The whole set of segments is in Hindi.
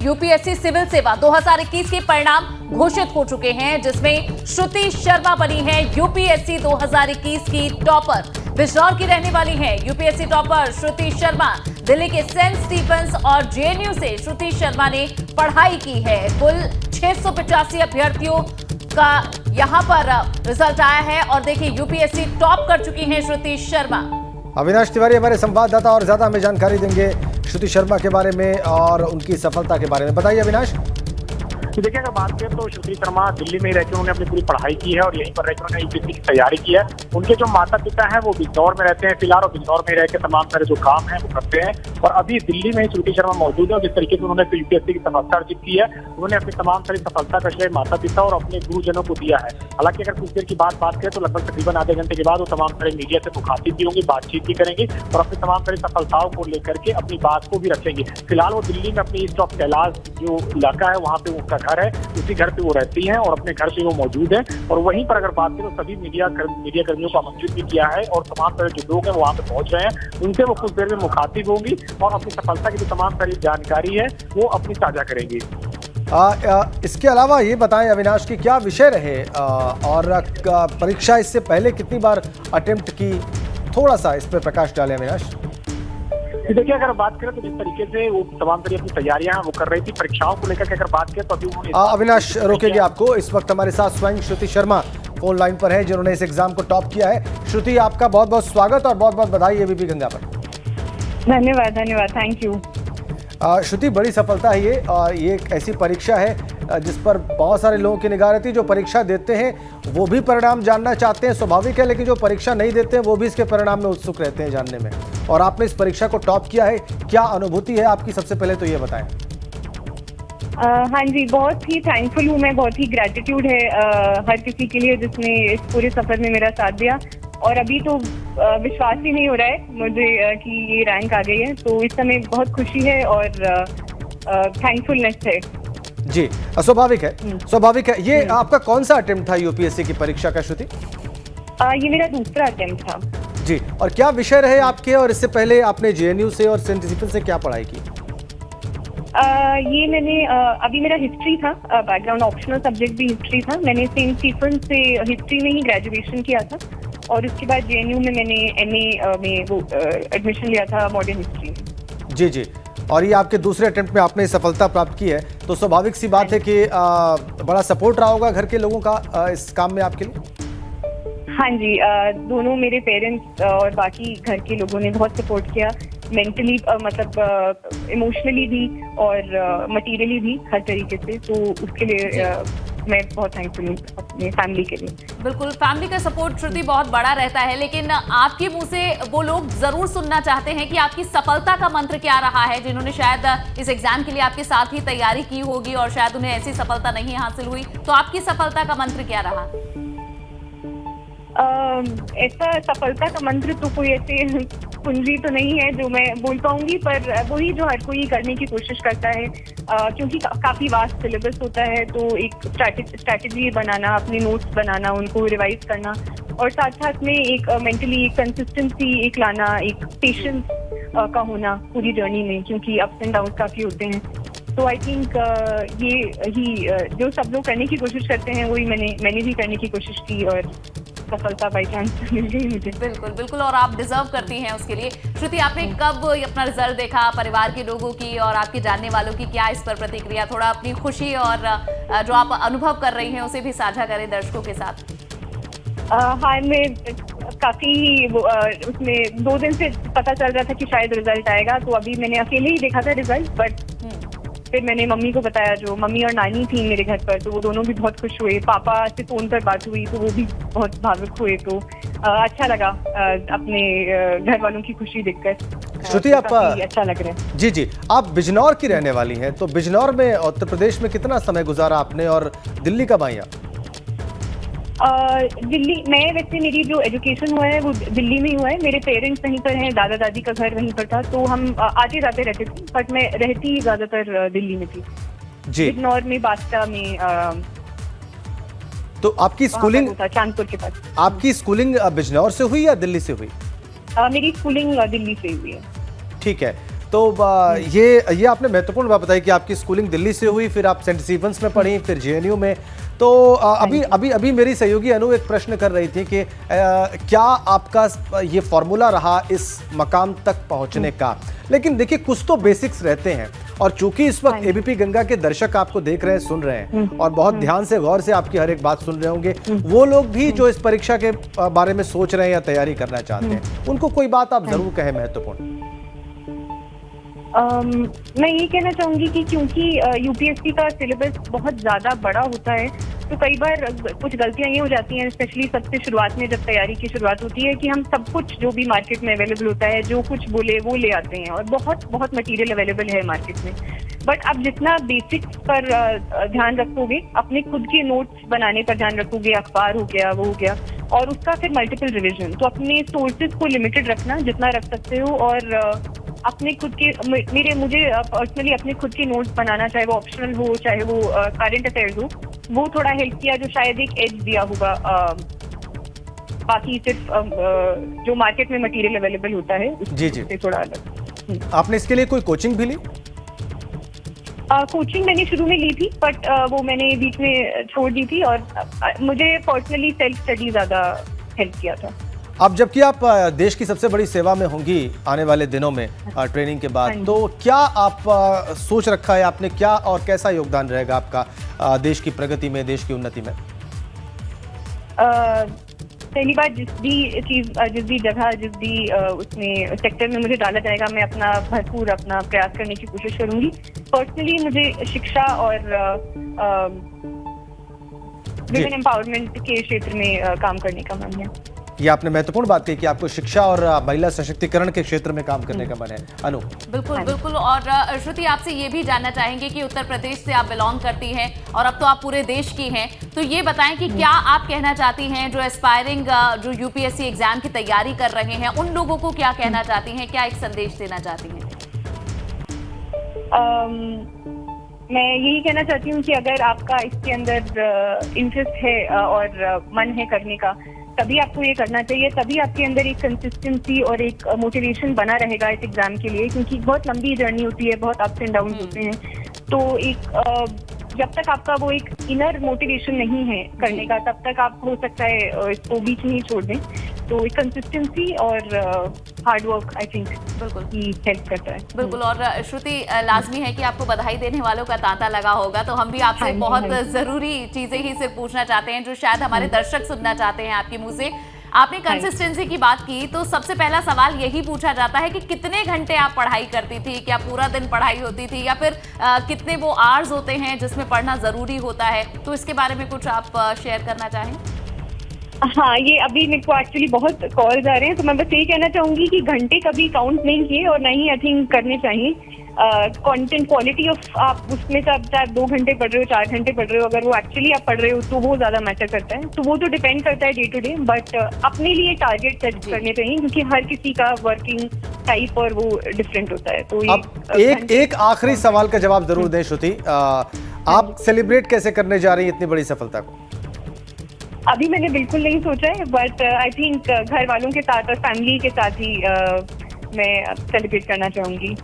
यूपीएससी सिविल सेवा 2021 के परिणाम घोषित हो चुके हैं, जिसमें श्रुति शर्मा बनी है यूपीएससी 2021 की टॉपर। बिजनौर की रहने वाली है यूपीएससी टॉपर श्रुति शर्मा। दिल्ली के सेंट स्टीफेंस और जेएनयू से श्रुति शर्मा ने पढ़ाई की है। कुल 685 अभ्यर्थियों का यहां पर रिजल्ट आया है और देखिए यूपीएससी टॉप कर चुकी हैं श्रुति शर्मा। अविनाश तिवारी हमारे संवाददाता और ज्यादा हमें जानकारी देंगे श्रुति शर्मा के बारे में और उनकी सफलता के बारे में। बताइए अविनाश। देखिए, अगर बात करें तो श्रुति शर्मा दिल्ली में ही रहकर उन्होंने अपनी पूरी पढ़ाई की है और यहीं पर रहकर उन्होंने यूपीएससी की तैयारी की है। उनके जो माता पिता हैं वो बिजनौर में रहते हैं फिलहाल, और बिजनौर में रह के तमाम सारे जो काम है वो करते हैं। और अभी दिल्ली में ही श्रुति शर्मा मौजूद है और जिस तरीके से उन्होंने यूपीएससी की सफलता अर्जित की है, उन्होंने अपनी तमाम सारी सफलता का श्रेय माता पिता और अपने गुरुजनों को दिया है। हालांकि अगर कुछ देर की बात करें तो लगभग तकरीबन आधे घंटे के बाद वो तमाम सारे मीडिया से मुखातिब भी होंगे, बातचीत भी करेंगे और अपनी तमाम सारी सफलताओं को लेकर के अपनी बात को भी रखेंगे। फिलहाल वो दिल्ली में अपनी ईस्ट ऑफ कैलाश जो इलाका है वहाँ पे उनका घर है, उसी घर पे वो रहती हैं और अपने घर से वो मौजूद है। और वहीं पर अगर बात करें तो सभी मीडिया कर्मियों को आमंत्रित भी किया है और तमाम तरह जो लोग हैं वो वहाँ पे पहुंच रहे हैं। उनसे वो कुछ देर में मुखातिब होंगी और अपनी सफलता की जो तमाम सारी जानकारी है वो अपनी साझा करेंगी। इसके अलावा ये बताएं अविनाश की क्या विषय रहे और परीक्षा इससे पहले कितनी बार अटेम्प्ट की, थोड़ा सा इस पर प्रकाश डालें अविनाश। देखिए, अगर बात करें तो जिस तरीके से वो तमाम तरह अपनी तैयारियां वो कर रही थी परीक्षाओं को लेकर के अगर बात करें तो अभी उन्होंने अविनाश रोकेंगे आपको। इस वक्त हमारे साथ स्वयं श्रुति शर्मा फोन लाइन पर है जिन्होंने इस एग्जाम को टॉप किया है। श्रुति, आपका बहुत बहुत स्वागत और बहुत बहुत बधाई एबीपी गंगा पर। धन्यवाद, थैंक यू। श्रुति, बड़ी सफलता है ये और ये एक ऐसी परीक्षा है जिस पर बहुत सारे लोगों की निगाह रहती है। जो परीक्षा देते हैं वो भी परिणाम जानना चाहते हैं, स्वाभाविक है, लेकिन जो परीक्षा नहीं देते हैं वो भी इसके परिणाम में उत्सुक रहते हैं जानने में। और आपने इस परीक्षा को टॉप किया है, क्या अनुभूति है आपकी, सबसे पहले तो ये बताएं। हाँ जी, बहुत ही थैंकफुल हूँ मैं, बहुत ही ग्रैटिट्यूड है हर किसी के लिए जिसने इस पूरे सफर में मेरा साथ दिया। और अभी तो विश्वास ही नहीं हो रहा है मुझे कि ये रैंक आ गई है, तो इस समय बहुत खुशी है और थैंकफुलनेस है जी। स्वाभाविक है, स्वाभाविक है। ये आपका कौन सा अटेम्प्ट था यूपीएससी की परीक्षा का श्रुति? ये मेरा दूसरा अटेम्प्ट था जी। और क्या विषय रहे आपके और इससे पहले आपने जेएनयू से और सेंट स्टीफेंस से क्या पढ़ाई की? ये मैंने अभी मेरा हिस्ट्री था, बैकग्राउंड ऑप्शनल सब्जेक्ट भी हिस्ट्री था। मैंने सेंट स्टीफेंस से हिस्ट्री में ही ग्रेजुएशन किया था और उसके बाद जेएनयू में मैंने एमए में वो एडमिशन लिया था मॉडर्न हिस्ट्री में। जी जी। और ये आपके दूसरे अटेम्प्ट में आपने सफलता प्राप्त की है, तो स्वाभाविक सी बात है कि बड़ा सपोर्ट रहा होगा घर के लोगों का इस काम में आपके लिए। हाँ जी, दोनों मेरे पेरेंट्स और बाकी घर के लोगों ने बहुत सपोर्ट किया, मेंटली मतलब इमोशनली भी और मटेरियली भी, हर तरीके से। तो उसके लिए मैं बहुत थैंकफुल हूँ अपने फैमिली के लिए। बिल्कुल, फैमिली का सपोर्ट श्रुति बहुत बड़ा रहता है, लेकिन आपके मुंह से वो लोग जरूर सुनना चाहते हैं कि आपकी सफलता का मंत्र क्या रहा है, जिन्होंने शायद इस एग्जाम के लिए आपके साथ ही तैयारी की होगी और शायद उन्हें ऐसी सफलता नहीं हासिल हुई। तो आपकी सफलता का मंत्र क्या रहा? ऐसा सफलता का मंत्र तो कोई ऐसे कुंजी तो नहीं है जो मैं बोल पाऊंगी, पर वही जो हर कोई करने की कोशिश करता है, क्योंकि काफी वास्ट सिलेबस होता है, तो एक स्ट्रैटेजी बनाना, अपने नोट्स बनाना, उनको रिवाइज करना और साथ साथ में एक मेंटली एक कंसिस्टेंसी एक लाना, एक पेशेंस का होना पूरी जर्नी में, क्योंकि अप्स एंड डाउन काफी होते हैं। तो आई थिंक ये ही जो सब लोग करने की कोशिश करते हैं वही मैंने भी करने की कोशिश की और सफलता बाई चांस मिल गई मुझे। बिल्कुल बिल्कुल, और आप डिजर्व करती हैं उसके लिए। श्रुति, आपने कब अपना रिजल्ट देखा? परिवार के लोगों की और आपके जानने वालों की क्या इस पर प्रतिक्रिया? थोड़ा अपनी खुशी और जो आप अनुभव कर रही हैं उसे भी साझा करें दर्शकों के साथ। हाँ, मैं काफी उसमें 2 दिन से पता चल रहा था कि शायद रिजल्ट आएगा, तो अभी मैंने अकेले ही देखा था रिजल्ट, बट फिर मैंने मम्मी को बताया, जो मम्मी और नानी थी मेरे घर पर, तो वो दोनों भी बहुत खुश हुए। पापा से फोन पर बात हुई तो वो भी बहुत भावुक हुए। तो अच्छा लगा अपने घर वालों की खुशी देखकर। श्रुति, आप अच्छा लग रहा है। जी जी। आप बिजनौर की रहने वाली हैं, तो बिजनौर में उत्तर प्रदेश में कितना समय गुजारा आपने और दिल्ली कब आई आप? दिल्ली मैं वैसे मेरी जो एजुकेशन हुआ है वो दिल्ली में ही हुआ है। मेरे पेरेंट्स वहीं पर हैं, दादा दादी का घर वहीं पर था, तो हम आते जाते रहते थे, बट मैं रहती ज्यादातर दिल्ली में थी जी। बिजनौर में, बास्ता में। तो आपकी स्कूलिंग चांदपुर के पास। आपकी स्कूलिंग बिजनौर से हुई या दिल्ली से हुई? मेरी स्कूलिंग दिल्ली से हुई है। ठीक है। तो ये आपने महत्वपूर्ण बात बताई कि आपकी स्कूलिंग दिल्ली से हुई, फिर आप सेंट स्टीफेंस में पढ़ी, फिर जेएनयू में। तो अभी मेरी सहयोगी अनु एक प्रश्न कर रही थी कि क्या आपका ये फॉर्मूला रहा इस मकाम तक पहुंचने का? लेकिन देखिए कुछ तो बेसिक्स रहते हैं, और चूंकि इस वक्त एबीपी गंगा के दर्शक आपको देख रहे हैं, सुन रहे हैं और बहुत ध्यान से गौर से आपकी हर एक बात सुन रहे होंगे, वो लोग भी जो इस परीक्षा के बारे में सोच रहे हैं या तैयारी करना चाहते हैं, उनको कोई बात आप जरूर कहें महत्वपूर्ण। मैं ये कहना चाहूंगी कि क्योंकि यूपीएससी का सिलेबस बहुत ज्यादा बड़ा होता है, तो कई बार कुछ गलतियां ये हो जाती हैं, स्पेशली सबसे शुरुआत में जब तैयारी की शुरुआत होती है, कि हम सब कुछ जो भी मार्केट में अवेलेबल होता है, जो कुछ बोले वो ले आते हैं, और बहुत बहुत मटेरियल अवेलेबल है मार्केट में। बट अब जितना बेसिक्स पर ध्यान रखोगे, अपने खुद के नोट्स बनाने पर ध्यान रखोगे, अखबार हो गया, वो हो गया, और उसका फिर मल्टीपल रिविजन, तो अपने सोर्सेज को लिमिटेड रखना जितना रख सकते हो, और अपने खुद के मुझे पर्सनली अपने खुद के नोट्स बनाना, चाहे वो ऑप्शनल हो, चाहे वो करंट अफेयर्स हो, वो थोड़ा हेल्प किया, जो शायद एक एज दिया होगा बाकी सिर्फ जो मार्केट में मटेरियल अवेलेबल होता है उससे थोड़ा अलग। आपने इसके लिए कोई कोचिंग भी ली? कोचिंग मैंने शुरू में ली थी, बट वो मैंने बीच में छोड़ दी थी, और मुझे पर्सनली सेल्फ स्टडी ज्यादा हेल्प किया था। अब जबकि आप देश की सबसे बड़ी सेवा में होंगी आने वाले दिनों में ट्रेनिंग के बाद, तो क्या आप सोच रखा है आपने, क्या और कैसा योगदान रहेगा आपका देश की प्रगति में, देश की उन्नति में? पहली बात, जिस भी जगह, जिस भी उसमें सेक्टर में मुझे डाला जाएगा, मैं अपना भरपूर अपना प्रयास करने की कोशिश करूंगी। पर्सनली मुझे शिक्षा और वुमेन एम्पावरमेंट के क्षेत्र में काम करने का मन है। ये आपने महत्वपूर्ण बात कही कि आपको शिक्षा और महिला सशक्तिकरण के क्षेत्र में काम करने का मन है। अनु? बिल्कुल। और श्रुति, आपसे ये भी जानना चाहेंगे कि उत्तर प्रदेश से आप बिलोंग करती हैं और अब तो आप पूरे देश की हैं, तो ये बताएं कि क्या आप कहना चाहती हैं जो एस्पायरिंग जो यूपीएससी एग्जाम की तैयारी कर रहे हैं, उन लोगों को क्या कहना चाहती हैं, क्या एक संदेश देना चाहती हैं? मैं यही कहना चाहती हूँ कि अगर आपका इसके अंदर इंटरेस्ट है और मन है करने का, तभी आपको ये करना चाहिए, तभी आपके अंदर एक कंसिस्टेंसी और एक मोटिवेशन बना रहेगा इस एग्जाम के लिए, क्योंकि बहुत लंबी जर्नी होती है, बहुत अप्स एंड डाउन होते हैं। तो जब तक आपका वो एक इनर मोटिवेशन नहीं है करने का, तब तक आप हो सकता है इसको बीच में ही छोड़ दें। तो एक कंसिस्टेंसी और हार्ड वर्क आई थिंक बिल्कुल ही हेल्प करता है। बिल्कुल। और श्रुति, लाजमी है कि आपको बधाई देने वालों का तांता लगा होगा, तो हम भी आपसे बहुत जरूरी चीजें ही सिर्फ पूछना चाहते हैं जो शायद हमारे दर्शक सुनना चाहते हैं आपके मुंह से। आपने कंसिस्टेंसी की बात की, तो सबसे पहला सवाल यही पूछा जाता है कि कितने घंटे आप पढ़ाई करती थी? क्या पूरा दिन पढ़ाई होती थी, या फिर कितने वो आवर्स होते हैं जिसमें पढ़ना जरूरी होता है? तो इसके बारे में कुछ आप शेयर करना चाहें? हाँ, ये अभी मेरे को एक्चुअली बहुत कॉल्स आ रहे हैं, तो मैं बस यही कहना चाहूंगी कि घंटे कभी काउंट नहीं किए और ना ही आई थिंक करने चाहिए। कंटेंट क्वालिटी ऑफ आप उसमें से आप चाहे 2 घंटे पढ़ रहे हो, 4 घंटे पढ़ रहे हो, अगर वो एक्चुअली आप पढ़ रहे हो तो वो ज्यादा मैटर करता है। तो वो तो डिपेंड करता है डे टू डे, बट अपने लिए टारगेट सेट करने चाहिए, क्योंकि हर किसी का वर्किंग टाइप और वो डिफरेंट होता है। तो अब एक आखिरी सवाल का जवाब जरूर दें श्रुति, आप सेलिब्रेट कैसे करने जा रही हैं इतनी बड़ी सफलता को? अभी मैंने बिल्कुल नहीं सोचा है, बट आई थिंक घर वालों के साथ और फैमिली के साथ ही मैं सेलिब्रेट करना चाहूंगी।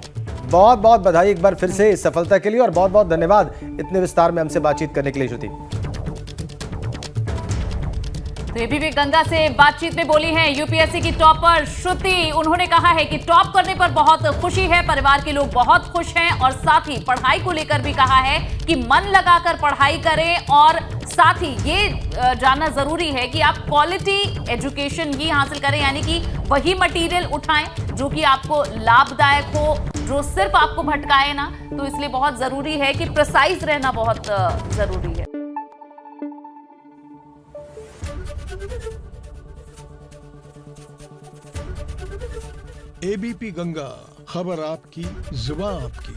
बहुत बहुत बधाई एक बार फिर से इस सफलता के लिए, और बहुत बहुत धन्यवाद इतने विस्तार में हमसे बातचीत करने के लिए श्रुति। तो एबीपी गंगा से बातचीत में बोली हैं यूपीएससी की टॉपर श्रुति। उन्होंने कहा है कि टॉप करने पर बहुत खुशी है, परिवार के लोग बहुत खुश हैं, और साथ ही पढ़ाई को लेकर भी कहा है कि मन लगाकर पढ़ाई करें, और साथ ही ये जानना जरूरी है कि आप क्वालिटी एजुकेशन ही हासिल करें, यानी कि वही मटेरियल उठाएं जो कि आपको लाभदायक हो, जो सिर्फ आपको भटकाए ना। तो इसलिए बहुत जरूरी है कि प्रिसाइज रहना बहुत जरूरी है। एबीपी गंगा, खबर आपकी, जुबान आपकी।